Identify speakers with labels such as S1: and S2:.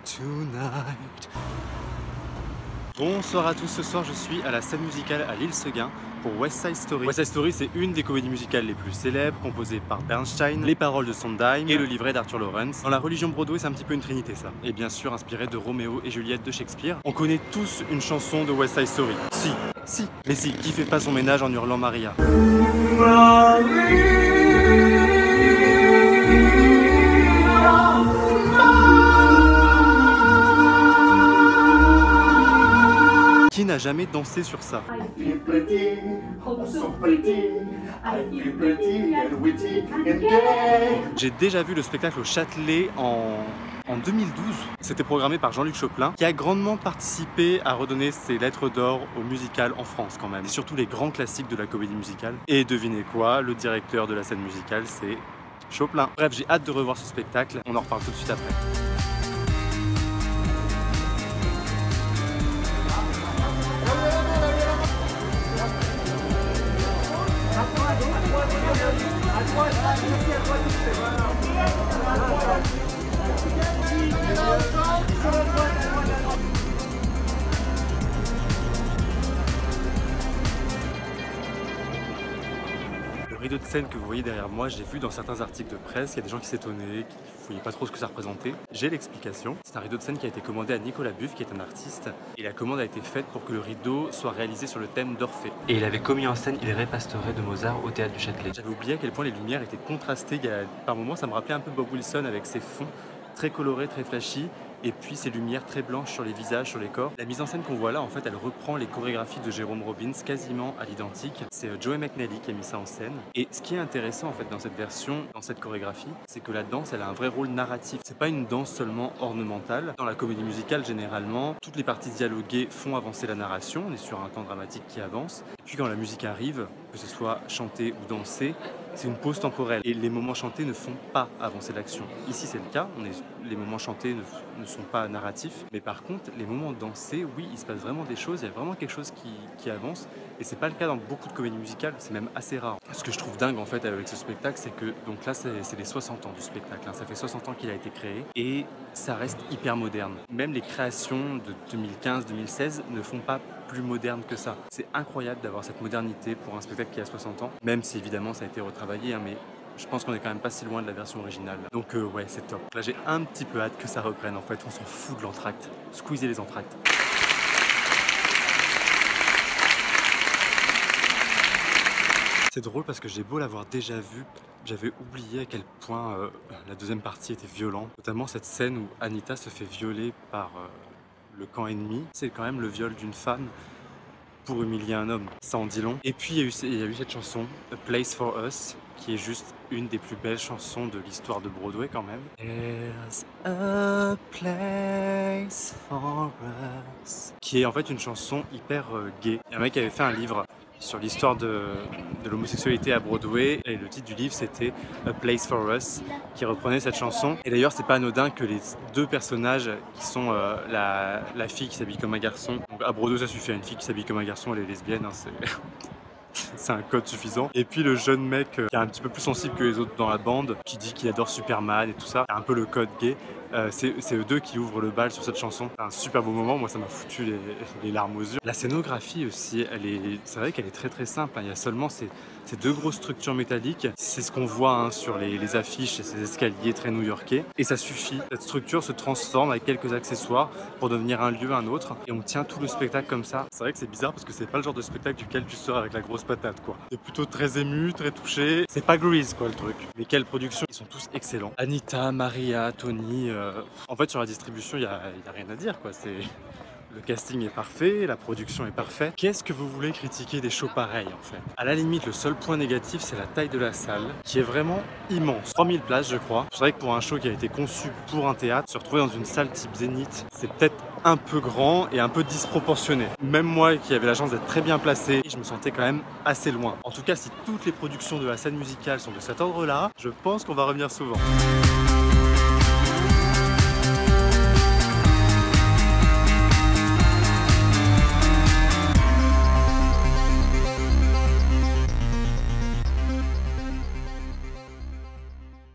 S1: tonight. Bonsoir à tous, ce soir je suis à la scène musicale à l'Île-Seguin pour West Side Story. West Side Story, c'est une des comédies musicales les plus célèbres, composée par Bernstein, les paroles de Sondheim et le livret d'Arthur Lawrence. Dans la religion Broadway, c'est un petit peu une trinité ça. Et bien sûr inspiré de Roméo et Juliette de Shakespeare. On connaît tous une chanson de West Side Story. Mais si, qui fait pas son ménage en hurlant Maria? Qui n'a jamais dansé sur ça? J'ai déjà vu le spectacle au Châtelet en 2012. C'était programmé par Jean-Luc Choplin, qui a grandement participé à redonner ses lettres d'or au musical en France quand même. Et surtout les grands classiques de la comédie musicale. Et devinez quoi, le directeur de la scène musicale, c'est Choplin. Bref, j'ai hâte de revoir ce spectacle. On en reparle tout de suite après. Le rideau de scène que vous voyez derrière moi, j'ai vu dans certains articles de presse, il y a des gens qui s'étonnaient, qui ne voyaient pas trop ce que ça représentait. J'ai l'explication. C'est un rideau de scène qui a été commandé à Nicolas Buff, qui est un artiste, et la commande a été faite pour que le rideau soit réalisé sur le thème d'Orphée. Et il avait commis en scène Il Ré-Pastoré de Mozart au théâtre du Châtelet. J'avais oublié à quel point les lumières étaient contrastées. Par moments, ça me rappelait un peu Bob Wilson avec ses fonds très colorés, très flashy, et puis ces lumières très blanches sur les visages, sur les corps. La mise en scène qu'on voit là, en fait, elle reprend les chorégraphies de Jérôme Robbins quasiment à l'identique. C'est Joey McNally qui a mis ça en scène. Et ce qui est intéressant en fait dans cette version, dans cette chorégraphie, c'est que la danse, elle a un vrai rôle narratif. C'est pas une danse seulement ornementale. Dans la comédie musicale, généralement, toutes les parties dialoguées font avancer la narration. On est sur un temps dramatique qui avance. Et puis quand la musique arrive, que ce soit chanter ou danser, c'est une pause temporelle. Et les moments chantés ne font pas avancer l'action. Ici, c'est le cas. Les moments chantés ne sont pas narratifs. Mais par contre, les moments dansés, oui, il se passe vraiment des choses. Il y a vraiment quelque chose qui avance. Et c'est pas le cas dans beaucoup de comédies musicales. C'est même assez rare. Ce que je trouve dingue, en fait, avec ce spectacle, c'est que, donc là, c'est les 60 ans du spectacle. Hein. Ça fait 60 ans qu'il a été créé. Et ça reste hyper moderne. Même les créations de 2015-2016 ne font pas plus moderne que ça. C'est incroyable d'avoir cette modernité pour un spectacle qui a 60 ans, même si évidemment ça a été retravaillé, hein, mais je pense qu'on est quand même pas si loin de la version originale. Donc ouais, c'est top. Là j'ai un petit peu hâte que ça reprenne en fait, on s'en fout de l'entracte. Squeezer les entractes. C'est drôle parce que j'ai beau l'avoir déjà vu, j'avais oublié à quel point la deuxième partie était violente. Notamment cette scène où Anita se fait violer par le camp ennemi. C'est quand même le viol d'une femme pour humilier un homme. Ça en dit long. Et puis il y a eu cette chanson, A Place for Us, qui est juste une des plus belles chansons de l'histoire de Broadway quand même. There's a place for us. Qui est en fait une chanson hyper gay. Il y a un mec qui avait fait un livre sur l'histoire de l'homosexualité à Broadway et le titre du livre c'était A Place for Us qui reprenait cette chanson. Et d'ailleurs c'est pas anodin que les deux personnages qui sont la fille qui s'habille comme un garçon, donc à Broadway ça suffit, une fille qui s'habille comme un garçon elle est lesbienne, hein, c'est un code suffisant. Et puis le jeune mec qui est un petit peu plus sensible que les autres dans la bande, qui dit qu'il adore Superman et tout ça, un peu le code gay. C'est eux deux qui ouvrent le bal sur cette chanson. C'est un super beau moment, moi ça m'a foutu les larmes aux yeux. La scénographie aussi, c'est vrai qu'elle est très très simple, hein. Il y a seulement ces deux grosses structures métalliques. C'est ce qu'on voit hein, sur les affiches et ces escaliers très new-yorkais. Et ça suffit. Cette structure se transforme avec quelques accessoires pour devenir un lieu, un autre. Et on tient tout le spectacle comme ça. C'est vrai que c'est bizarre parce que c'est pas le genre de spectacle duquel tu sors avec la grosse patate quoi. C'est plutôt très ému, très touché. C'est pas Grease quoi le truc. Mais quelle production, ils sont tous excellents. Anita, Maria, Tony. En fait sur la distribution il y a rien à dire quoi. Le casting est parfait, la production est parfaite. Qu'est-ce que vous voulez critiquer des shows pareils en fait? À la limite, le seul point négatif, c'est la taille de la salle, qui est vraiment immense. 3000 places, je crois. C'est vrai que pour un show qui a été conçu pour un théâtre, se retrouver dans une salle type Zénith, c'est peut-être un peu grand et un peu disproportionné. Même moi, qui avais la chance d'être très bien placé, je me sentais quand même assez loin. En tout cas, si toutes les productions de la scène musicale sont de cet ordre-là, je pense qu'on va revenir souvent.